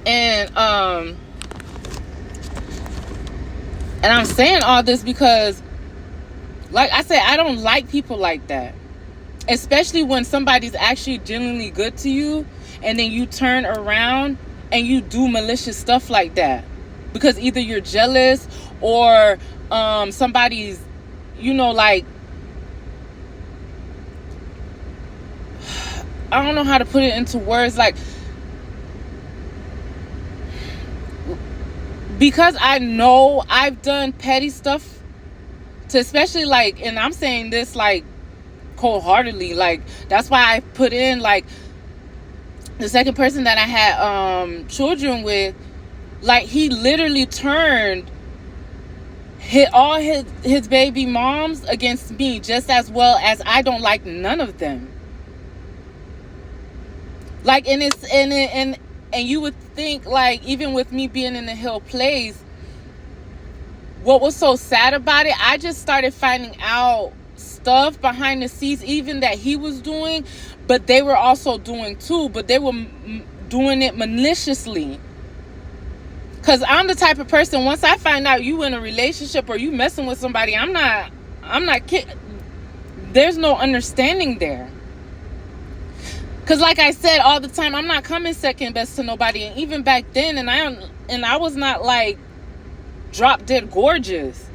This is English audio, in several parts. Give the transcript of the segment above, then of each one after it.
And and I'm saying all this because, like I said, I don't like people like that. Especially when somebody's actually genuinely good to you, and then you turn around and you do malicious stuff like that. Because either you're jealous, or somebody's, like, I don't know how to put it into words. Like, because I know I've done petty stuff to, especially, like, and I'm saying this, like, cold-heartedly, like, that's why I put in, like, the second person that I had children with, like, he literally turned all his baby moms against me, just as well as I don't like none of them. Like, and you would think, like, even with me being in the Hill place, what was so sad about it, I just started finding out stuff behind the scenes, even that he was doing, but they were also doing too, but they were doing it maliciously. Because I'm the type of person, once I find out you in a relationship or you messing with somebody, I'm not there's no understanding there. Because, like I said all the time, I'm not coming second best to nobody. And even back then, and I was not, like, drop dead gorgeous.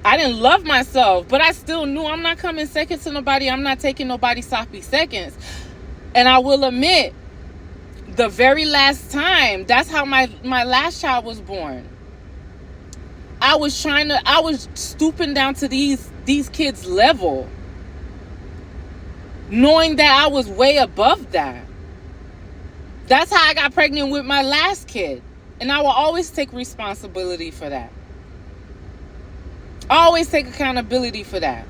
I didn't love myself, but I still knew I'm not coming second to nobody. I'm not taking nobody sloppy seconds. And I will admit, the very last time, that's how my last child was born. I was stooping down to these kids' level, knowing that I was way above that. That's how I got pregnant with my last kid. And I will always take responsibility for that. Always take accountability for that.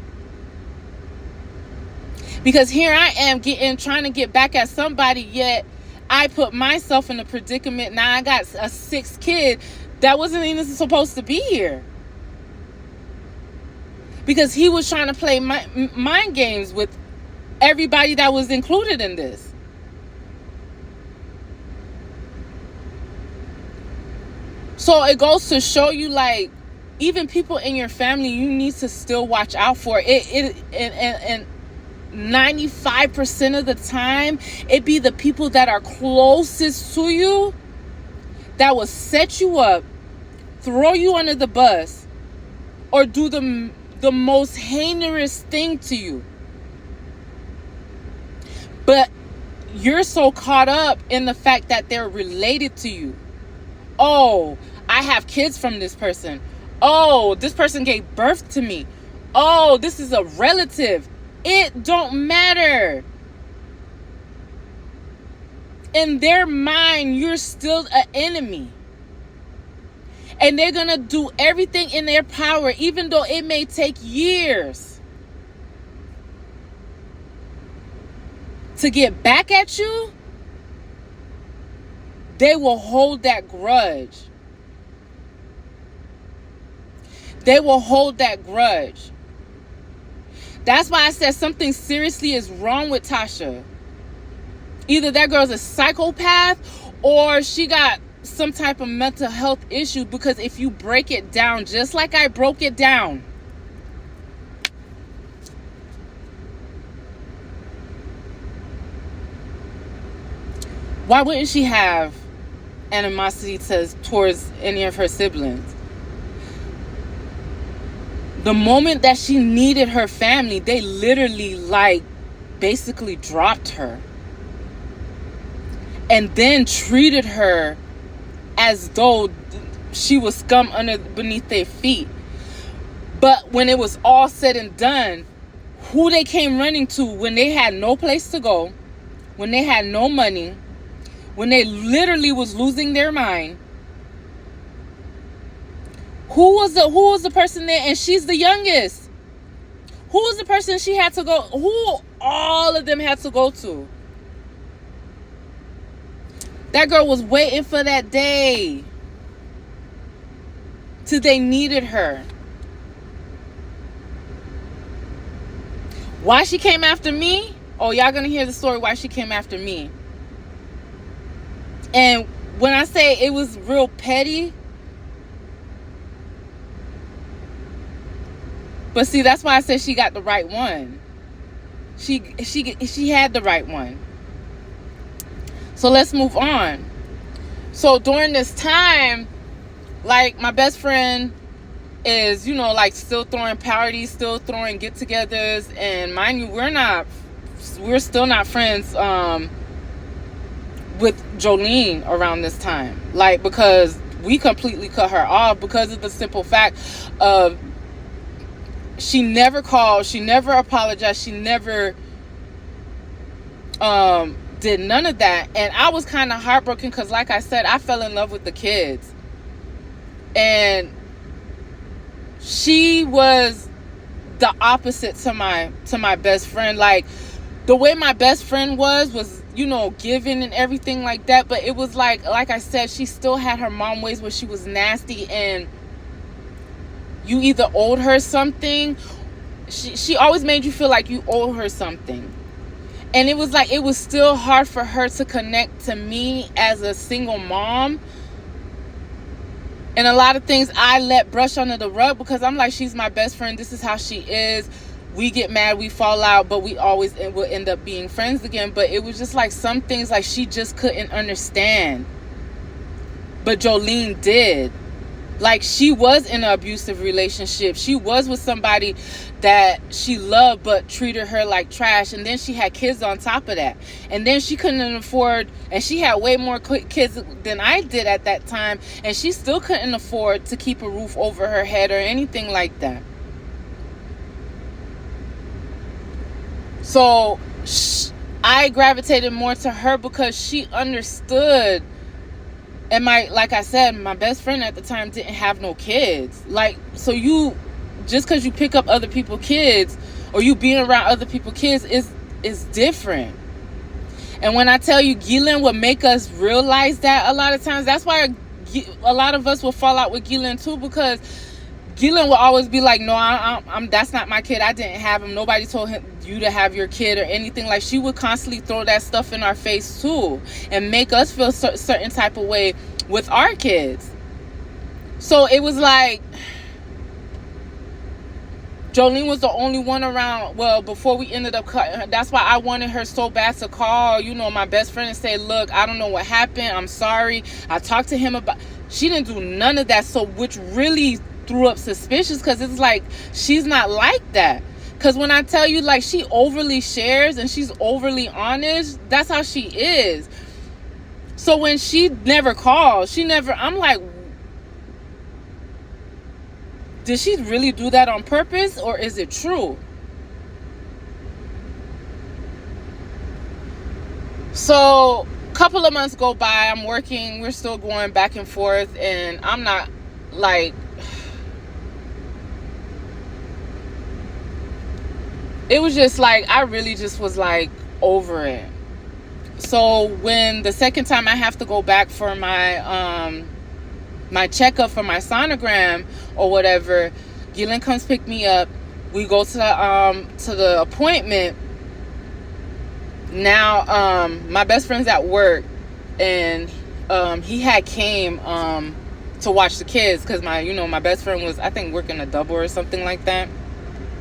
Because here I am trying to get back at somebody, yet I put myself in a predicament. Now I got a sixth kid that wasn't even supposed to be here. Because he was trying to play mind games with everybody that was included in this. So it goes to show you, like, even people in your family, you need to still watch out for it. And 95% of the time, it be the people that are closest to you that will set you up, throw you under the bus, or do the most heinous thing to you. But you're so caught up in the fact that they're related to you. Oh, I have kids from this person. Oh, this person gave birth to me. Oh, this is a relative. It don't matter. In their mind, you're still an enemy. And they're going to do everything in their power, even though it may take years, to get back at you. They will hold that grudge. They will hold that grudge. That's why I said something seriously is wrong with Tasha. Either that girl's a psychopath, or she got some type of mental health issue. Because if you break it down, just like I broke it down, why wouldn't she have animosity towards any of her siblings? The moment that she needed her family, they literally, like, basically dropped her. And then treated her as though she was scum beneath their feet. But when it was all said and done, who they came running to when they had no place to go, when they had no money, when they literally was losing their mind, who was the person there? And she's the youngest. Who was the person she had to go? Who all of them had to go to? That girl was waiting for that day till they needed her. Why she came after me? Oh, y'all gonna hear the story why she came after me. And when I say it was real petty, but see, that's why I said she got the right one. She had the right one. So let's move on. So during this time, like, my best friend is, like, still throwing parties, still throwing get-togethers, and mind you, we're still not friends with Jolene around this time, like, because we completely cut her off because of the simple fact of she never called, she never apologized, she never did none of that. And I was kind of heartbroken because, like I said, I fell in love with the kids, and she was the opposite to my best friend. Like, the way my best friend was giving and everything like that, but it was like I said, she still had her mom ways where she was nasty, and you either owed her something. She always made you feel like you owed her something. And it was like, it was still hard for her to connect to me as a single mom. And a lot of things I let brush under the rug because I'm like, she's my best friend. This is how she is. We get mad, we fall out, but we always will end up being friends again. But it was just like some things like she just couldn't understand. But Jolene did. Like, she was in an abusive relationship. She was with somebody that she loved but treated her like trash. And then she had kids on top of that. And then she couldn't afford, and she had way more kids than I did at that time. And she still couldn't afford to keep a roof over her head or anything like that. So I gravitated more to her because she understood. And like I said, my best friend at the time didn't have no kids. Like, so just because you pick up other people's kids or you being around other people's kids is different. And when I tell you, Ghislaine would make us realize that a lot of times. That's why a lot of us will fall out with Ghislaine too, because Ghislaine will always be like, no, I'm that's not my kid. I didn't have him. Nobody told you to have your kid or anything. Like, she would constantly throw that stuff in our face too and make us feel certain type of way with our kids. So it was like Jolene was the only one around. Well, before we ended up cutting her, that's why I wanted her so bad to call, my best friend and say, look, I don't know what happened. I'm sorry. I talked to him about. She didn't do none of that. So, which really threw up suspicious, because it's like, she's not like that. Because when I tell you, like, she overly shares and she's overly honest, that's how she is. So when she never calls, I'm like, did she really do that on purpose, or is it true? So a couple of months go by, I'm working, we're still going back and forth, and I'm not like, it was just like, I really just was like over it. So when the second time I have to go back for my my checkup for my sonogram or whatever, Ghislaine comes pick me up. We go to the appointment. Now my best friend's at work, and he had came to watch the kids, because my best friend was, I think, working a double or something like that.